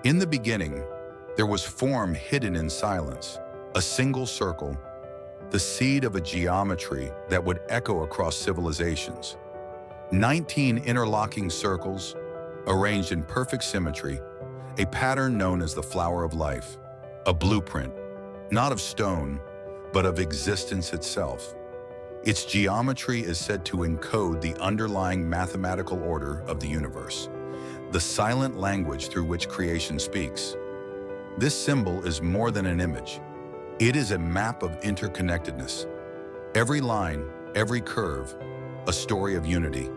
In the beginning, there was form hidden in silence, a single circle, the seed of a geometry that would echo across civilizations. 19 interlocking circles, arranged in perfect symmetry, a pattern known as the flower of life, a blueprint, not of stone, but of existence itself. Its geometry is said to encode the underlying mathematical order of the universe, the silent language through which creation speaks. This symbol is more than an image. It is a map of interconnectedness. Every line, every curve, a story of unity.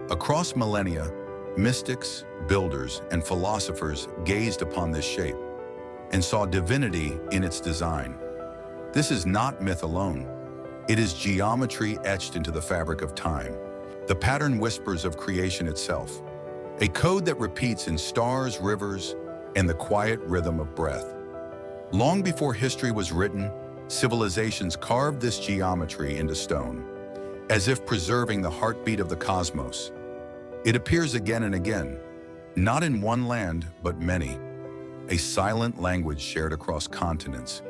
Across millennia, mystics, builders, and philosophers gazed upon this shape and saw divinity in its design. This is not myth alone. It is geometry etched into the fabric of time. The pattern whispers of creation itself, a code that repeats in stars, rivers, and the quiet rhythm of breath. Long before history was written, civilizations carved this geometry into stone, as if preserving the heartbeat of the cosmos. It appears again and again, not in one land, but many, a silent language shared across continents.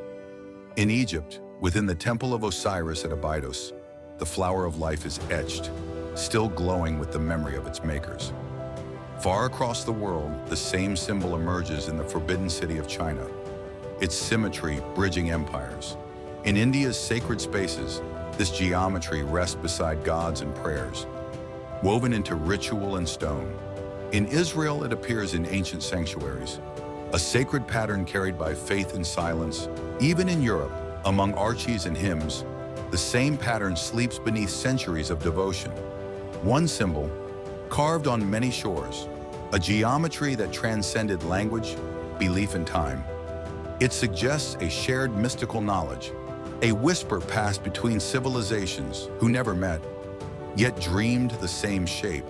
In Egypt, within the temple of Osiris at Abydos, the flower of life is etched, still glowing with the memory of its makers. Far across the world, the same symbol emerges in the forbidden city of China, its symmetry bridging empires. In India's sacred spaces, this geometry rests beside gods and prayers, woven into ritual and stone. In Israel, it appears in ancient sanctuaries, a sacred pattern carried by faith and silence. Even in Europe, among archies and hymns, the same pattern sleeps beneath centuries of devotion. One symbol, carved on many shores, a geometry that transcended language, belief, and time. It suggests a shared mystical knowledge, a whisper passed between civilizations who never met, yet dreamed the same shape.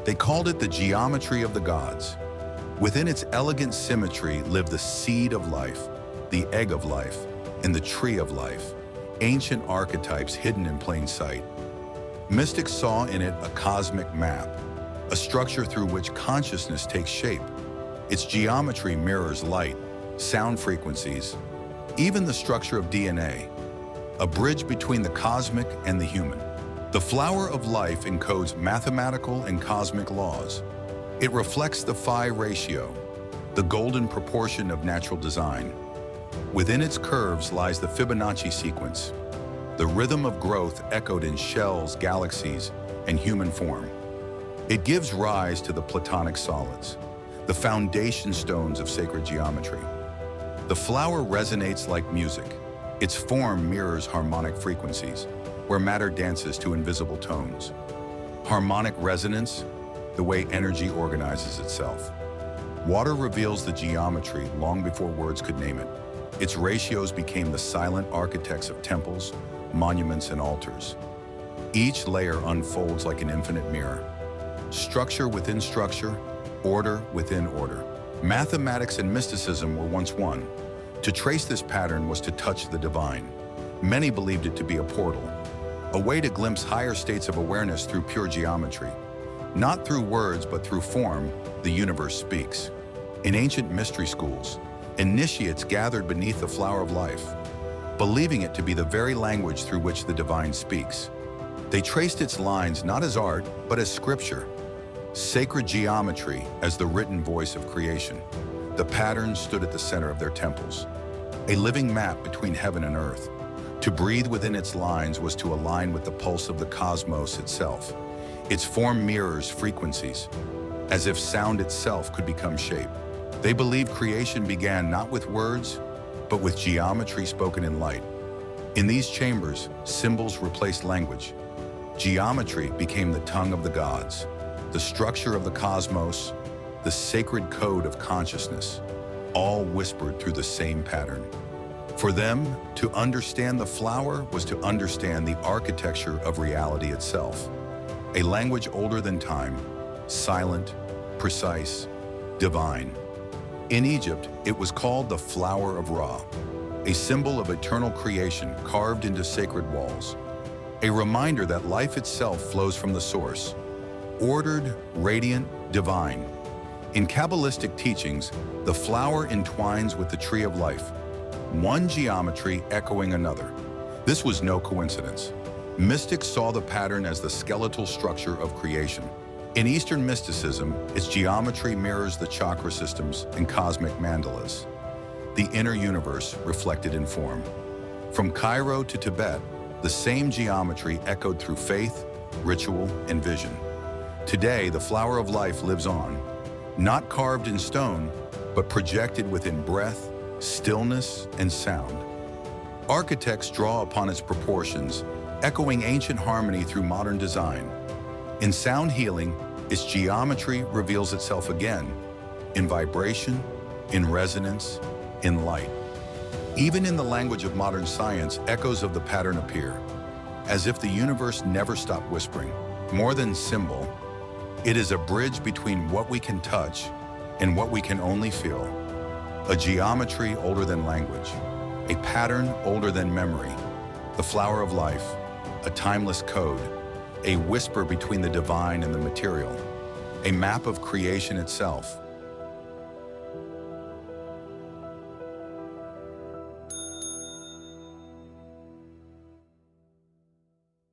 They called it the geometry of the gods. Within its elegant symmetry lived the seed of life, the egg of life, and the tree of life, ancient archetypes hidden in plain sight. Mystics saw in it a cosmic map, a structure through which consciousness takes shape. Its geometry mirrors light, sound frequencies, even the structure of DNA, a bridge between the cosmic and the human. The flower of life encodes mathematical and cosmic laws. It reflects the phi ratio, the golden proportion of natural design. Within its curves lies the Fibonacci sequence, the rhythm of growth echoed in shells, galaxies, and human form. It gives rise to the Platonic solids, the foundation stones of sacred geometry. The flower resonates like music. Its form mirrors harmonic frequencies, where matter dances to invisible tones. Harmonic resonance, the way energy organizes itself. Water reveals the geometry long before words could name it. Its ratios became the silent architects of temples, monuments, and altars. Each layer unfolds like an infinite mirror. Structure within structure, order within order. Mathematics and mysticism were once one. To trace this pattern was to touch the divine. Many believed it to be a portal, a way to glimpse higher states of awareness through pure geometry. Not through words, but through form, the universe speaks. In ancient mystery schools, initiates gathered beneath the flower of life, believing it to be the very language through which the divine speaks. They traced its lines not as art, but as scripture, sacred geometry as the written voice of creation. The pattern stood at the center of their temples, a living map between heaven and earth. To breathe within its lines was to align with the pulse of the cosmos itself. Its form mirrors frequencies, as if sound itself could become shape. They believed creation began not with words, but with geometry spoken in light. In these chambers, symbols replaced language. Geometry became the tongue of the gods, the structure of the cosmos, the sacred code of consciousness, all whispered through the same pattern. For them, to understand the flower was to understand the architecture of reality itself, a language older than time, silent, precise, divine. In Egypt, it was called the flower of Ra, a symbol of eternal creation carved into sacred walls, a reminder that life itself flows from the source, ordered, radiant, divine. In Kabbalistic teachings, the flower entwines with the tree of life, one geometry echoing another. This was no coincidence. Mystics saw the pattern as the skeletal structure of creation. In Eastern mysticism, its geometry mirrors the chakra systems and cosmic mandalas, the inner universe reflected in form. From Cairo to Tibet, the same geometry echoed through faith, ritual, and vision. Today, the flower of life lives on, not carved in stone, but projected within breath, stillness, and sound. Architects draw upon its proportions, echoing ancient harmony through modern design. In sound healing, its geometry reveals itself again, in vibration, in resonance, in light. Even in the language of modern science, echoes of the pattern appear, as if the universe never stopped whispering. More than symbol, it is a bridge between what we can touch and what we can only feel. A geometry older than language, a pattern older than memory, the flower of life, a timeless code, a whisper between the divine and the material, a map of creation itself,